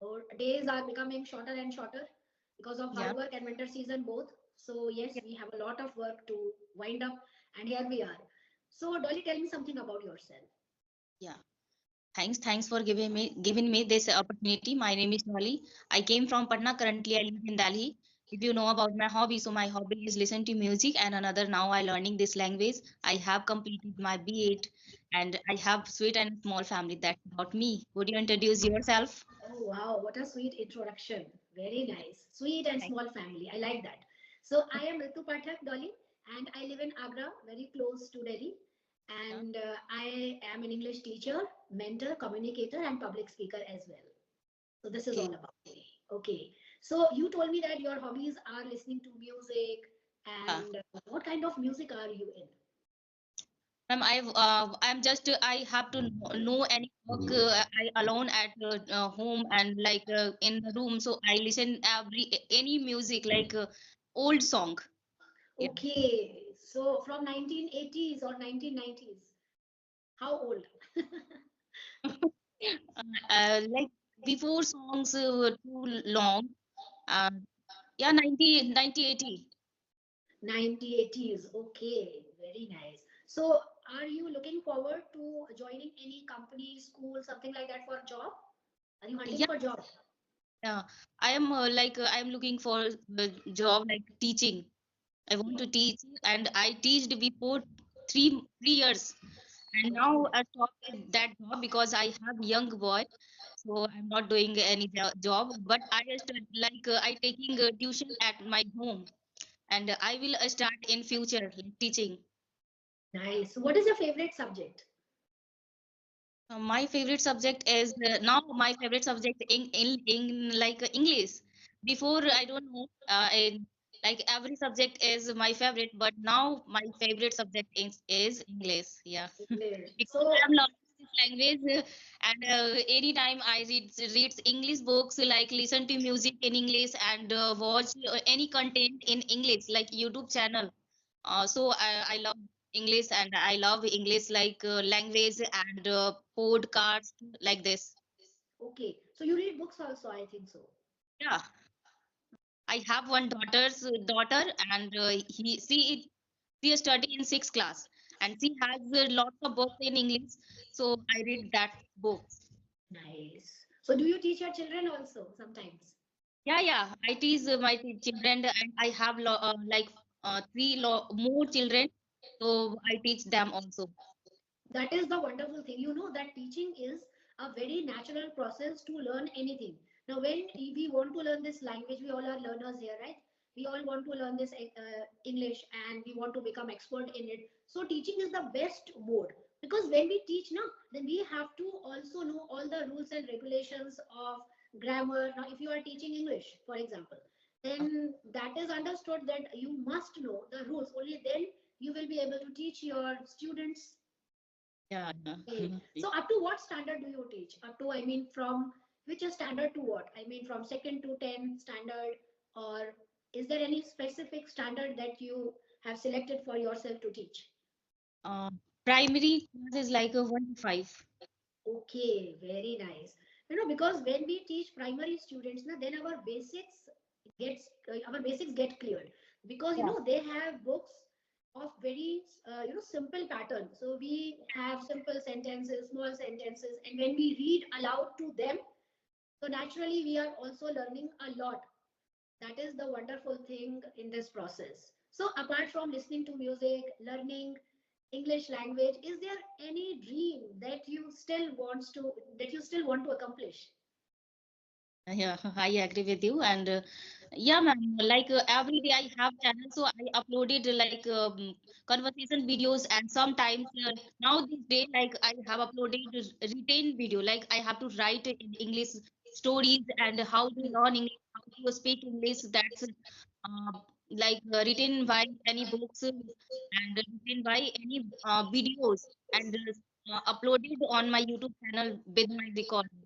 Our days are becoming shorter and shorter because of Yeah. hard work and winter season both. So yes, Yeah. we have a lot of work to wind up, and here we are. So Dolly, tell me something about yourself. Yeah. Thanks for giving me this opportunity. My name is Noli. I came from Patna. Currently, I live in Delhi. If you know about my hobby, so my hobby is listen to music, and another now I learning this language. I have completed my B.Ed, and I have sweet and small family. That's about me. Would you introduce yourself? Oh wow, what a sweet introduction. Very nice. Sweet and Thank small family. I like that. So I am Ritu Pathak, Dolly, and I live in Agra, very close to Delhi. you. And I am an English teacher, mentor, communicator, and public speaker as well. So this is Okay. all about me. Okay. So you told me that your hobbies are listening to music, Yeah. and what kind of music are you in? I'm just I have to know any work I alone at home and like in the room, so I listen any music like old song. Yeah. Okay. So from 1980s or 1990s. How old? Like before songs were too long. Uh, yeah, 90 90 80. 1980s. Okay. Very nice. So are you looking forward to joining any company, school, something like that for a job? Are you hunting Yeah, for job? yeah. I am I am looking for a job like teaching. I want to teach, and I teached before three years, and now Okay. I stopped with that job because I have young boy, so I'm not doing any job. But I just I taking tuition at my home, and I will start in future like, teaching. Nice. What is your favorite subject? My favorite subject is now my favorite subject in like English. Before I don't know, like every subject is my favorite, but now my favorite subject is English. Yeah, English. because So I'm learning this language, and anytime I read English books, like listen to music in English and watch any content in English, like YouTube channel. So I love English, and I love English like language and podcast like this. okay. So you read books also, I think so. Yeah, I have one daughter, and she study in sixth class, and she has lots of books in English. So I read that books. Nice. So do you teach your children also sometimes? Yeah, yeah. I teach my children, and I have more children, so I teach them also. That is the wonderful thing. You know that teaching is a very natural process to learn anything. Now, when we want to learn this language, we all are learners here, right? We all want to learn this English and we want to become expert in it. So, teaching is the best mode because when we teach now, then we have to also know all the rules and regulations of grammar. Now, if you are teaching English, for example, then that is understood that you must know the rules. Only then you will be able to teach your students. Yeah, Okay. yeah. So up to what standard do you teach? Up to, I mean, from which is standard to what? I mean, from second to 10 standard, or is there any specific standard that you have selected for yourself to teach? Uh, Primary class is like a 1 to 5. Okay, very nice. You know, because when we teach primary students, na, then our basics get cleared because Yeah. they have books of very simple pattern. So we have simple sentences, small sentences, and when we read aloud to them, so naturally we are also learning a lot. That is the wonderful thing in this process. So apart from listening to music, learning English language, is there any dream that you still want to accomplish? Yeah, I agree with you. And yeah, ma'am, like every day I have channel, so I uploaded conversation videos, and sometimes now this day, like I have uploaded written video, like I have to write in English stories and how to learn English, how to speak English. That's written by any books and written by any videos, and uploaded on my YouTube channel with my recording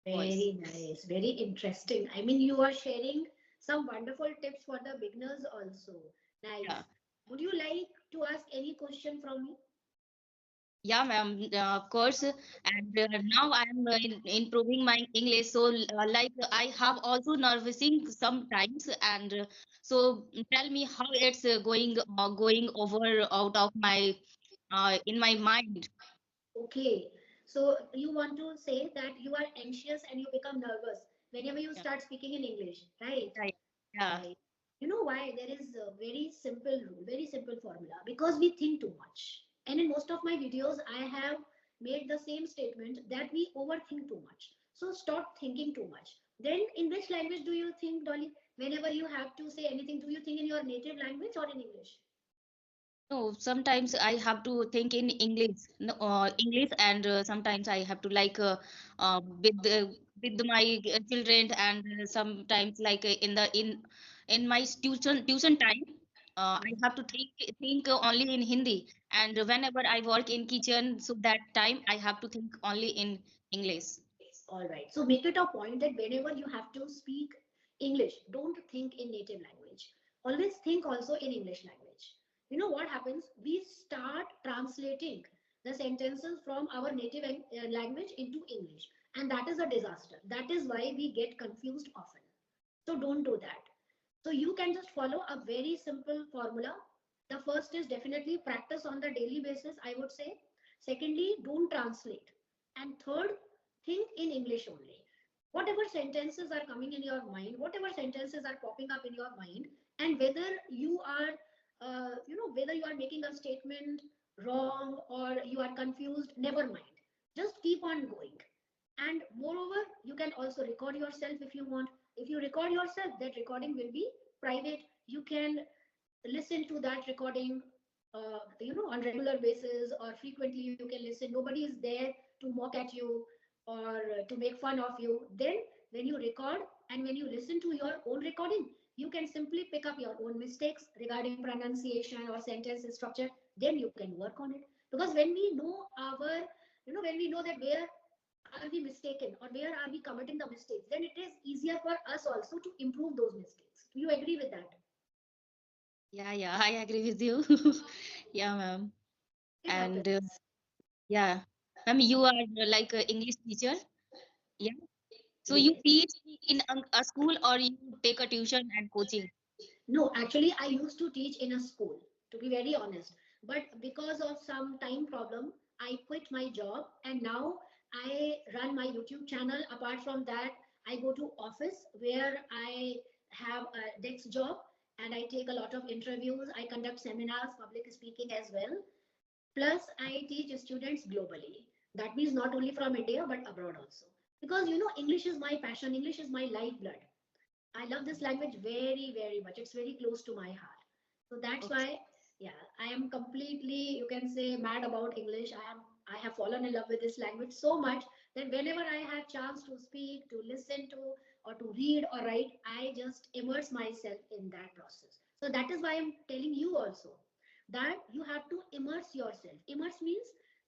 voice. Very nice, very interesting. I mean, you are sharing some wonderful tips for the beginners also. Yeah. Nice. Would you like to ask any question from me? Yeah, ma'am, of course. And now I am improving my English. So, like, I have also nervousing sometimes. And so, tell me how it's going over out of my in my mind. Okay. So you want to say that you are anxious and you become nervous whenever you Yeah, start speaking in English, right? right. Yeah. Right. You know why? There is a very simple rule, very simple formula. Because we think too much. And in most of my videos, I have made the same statement that we overthink too much. So stop thinking too much. Then, in which language do you think, Dolly? Whenever you have to say anything, do you think in your native language or in English? No, sometimes I have to think in English, no, English, and sometimes I have to like with my children, and sometimes like in my tuition time, I have to think only in Hindi, and whenever I work in kitchen, so that time I have to think only in English. All right. So make it a point that whenever you have to speak English, don't think in native language. Always think also in English language. You know what happens? We start translating the sentences from our native language into English, and that is a disaster. That is why we get confused often. So don't do that. So you can just follow a very simple formula. The first is definitely practice on the daily basis, I would say. Secondly, don't translate. And third, think in English only. Whatever sentences are coming in your mind, whatever sentences are popping up in your mind, and whether you are, whether you are making a statement wrong or you are confused, never mind. Just keep on going. And moreover, you can also record yourself if you want. If you record yourself, that recording will be private. You can listen to that recording on regular basis, or frequently you can listen. Nobody is there to mock at you or to make fun of you. Then when you record and when you listen to your own recording, you can simply pick up your own mistakes regarding pronunciation or sentence structure. Then you can work on it, because when we know when we know that where are we mistaken or where are we committing the mistakes, then it is easier for us also to improve those mistakes. Do you agree with that? Yeah, yeah, I agree with you. Yeah, ma'am. It And happens. yeah, ma'am, you are like a English teacher. Yeah. So you Yes. teach in a school or you take a tuition and coaching? No, actually, I used to teach in a school, to be very honest. But because of some time problem, I quit my job and now I run my YouTube channel. Apart from that, I go to office where I have a desk job and I take a lot of interviews. I conduct seminars, public speaking as well. Plus, I teach students globally. That means not only from India but abroad also. Because English is my passion, English is my lifeblood. I love this language very, very much. It's very close to my heart. So that's Okay. why, yeah, I am completely, you can say, mad about English. I have fallen in love with this language so much that whenever I have chance to speak, to listen to, or to read or write, I just immerse myself in that process. So that is why I'm telling you also that you have to immerse yourself. Immerse means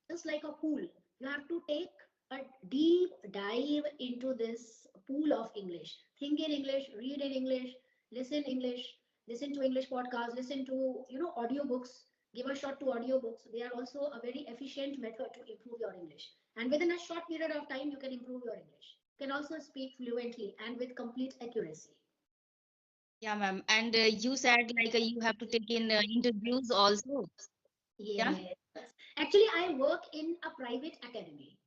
just like a pool. You have to take a deep dive into this pool of English. Think in English, read in English, listen English, listen to English podcasts, listen to audiobooks. Give a shot to audiobooks. They are also a very efficient method to improve your English. And within a short period of time, you can improve your English. You can also speak fluently and with complete accuracy. Yeah, ma'am. And you said like you have to take in interviews also. Yeah. Yes. Actually, I work in a private academy.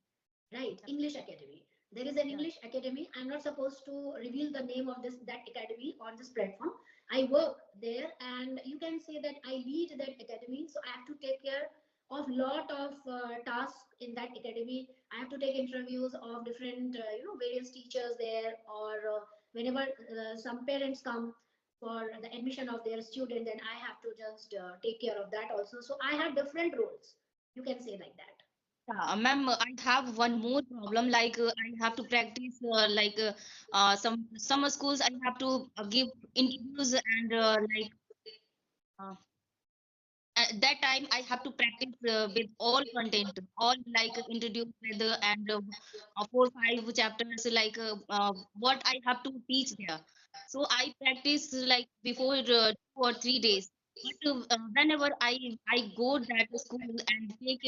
Right, English Academy. There is an Yeah. English Academy. I'm not supposed to reveal the name of this that academy on this platform. I work there, and you can say that I lead that academy. So I have to take care of lot of tasks in that academy. I have to take interviews of different, various teachers there, or whenever some parents come for the admission of their student, then I have to just take care of that also. So I have different roles. You can say like that. Yeah, ma'am, I have one more problem. Like I have to practice some schools I have to give interviews and uh, at that time I have to practice with all content, all like introduce with and 4 5 chapters like what I have to teach there. So I practice like before 2 or 3 days. But whenever I go that school and take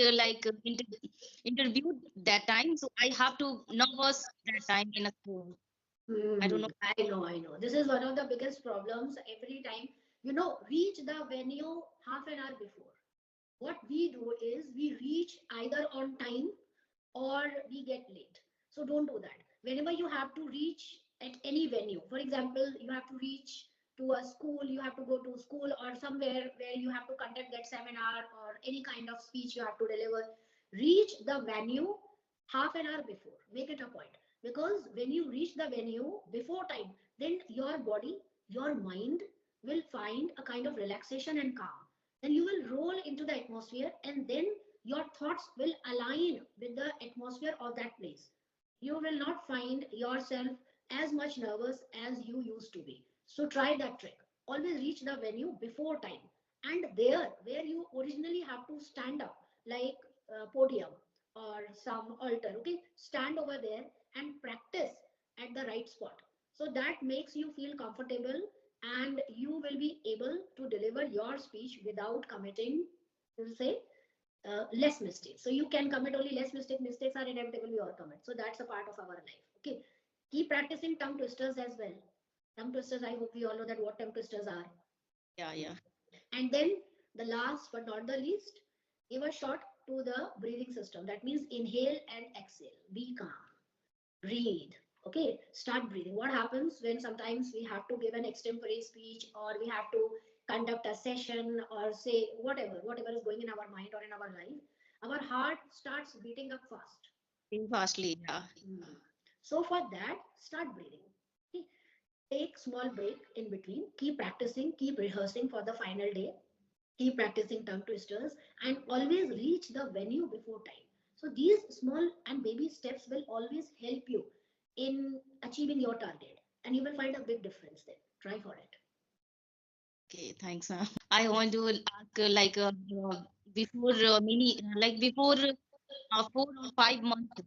interview that time, so I have to nervous that time in a school. I don't know. I know. This is one of the biggest problems every time. Reach the venue half an hour before. What we do is we reach either on time or we get late. So don't do that. Whenever you have to reach at any venue, for example, you have to reach to a school, you have to go to school or somewhere where you have to conduct that seminar or any kind of speech you have to deliver, reach the venue half an hour before. Make it a point. Because when you reach the venue before time, then your body, your mind will find a kind of relaxation and calm. Then you will roll into the atmosphere and then your thoughts will align with the atmosphere of that place. You will not find yourself as much nervous as you used to be. So try that trick. Always reach the venue before time. And there, where you originally have to stand up, like a podium or some altar, okay, stand over there and practice at the right spot. So that makes you feel comfortable and you will be able to deliver your speech without committing, you say, less mistakes. So you can commit only less mistakes. Mistakes are inevitable. We all commit. So that's a part of our life. Okay. Keep practicing tongue twisters as well. Tongue twisters. I hope we all know that what tongue twisters are. Yeah, yeah. And then the last but not the least, give a shot to the breathing system. That means inhale and exhale. Be calm. Breathe. Okay. Start breathing. What happens when sometimes we have to give an extempore speech or we have to conduct a session or say whatever is going in our mind or in our life, our heart starts beating up fast. Very fastly. Yeah. Mm. So for that, start breathing. Okay. Take small break in between. Keep practicing. Keep rehearsing for the final day. Keep practicing tongue twisters and always reach the venue before time. So these small and baby steps will always help you in achieving your target and you will find a big difference then. Try for it. Okay, thanks. I want to ask before before 4 or 5 months,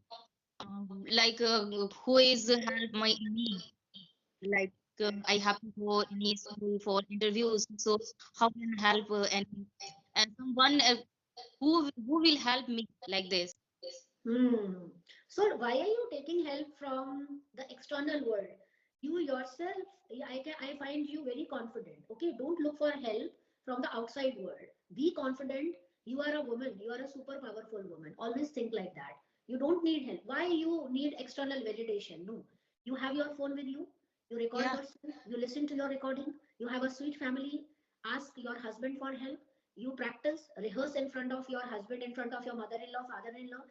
who is help my me? Like I have to go any school for interviews. So how can I help and someone who will help me like this? Hmm. So why are you taking help from the external world? You yourself, I find you very confident. Okay, don't look for help from the outside world. Be confident. You are a woman. You are a super powerful woman. Always think like that. You don't need help. Why you need external validation? No. You have your phone with you. You record Yeah. yourself. You listen to your recording. You have a sweet family. Ask your husband for help. You practice, rehearse in front of your husband, in front of your mother-in-law, father-in-law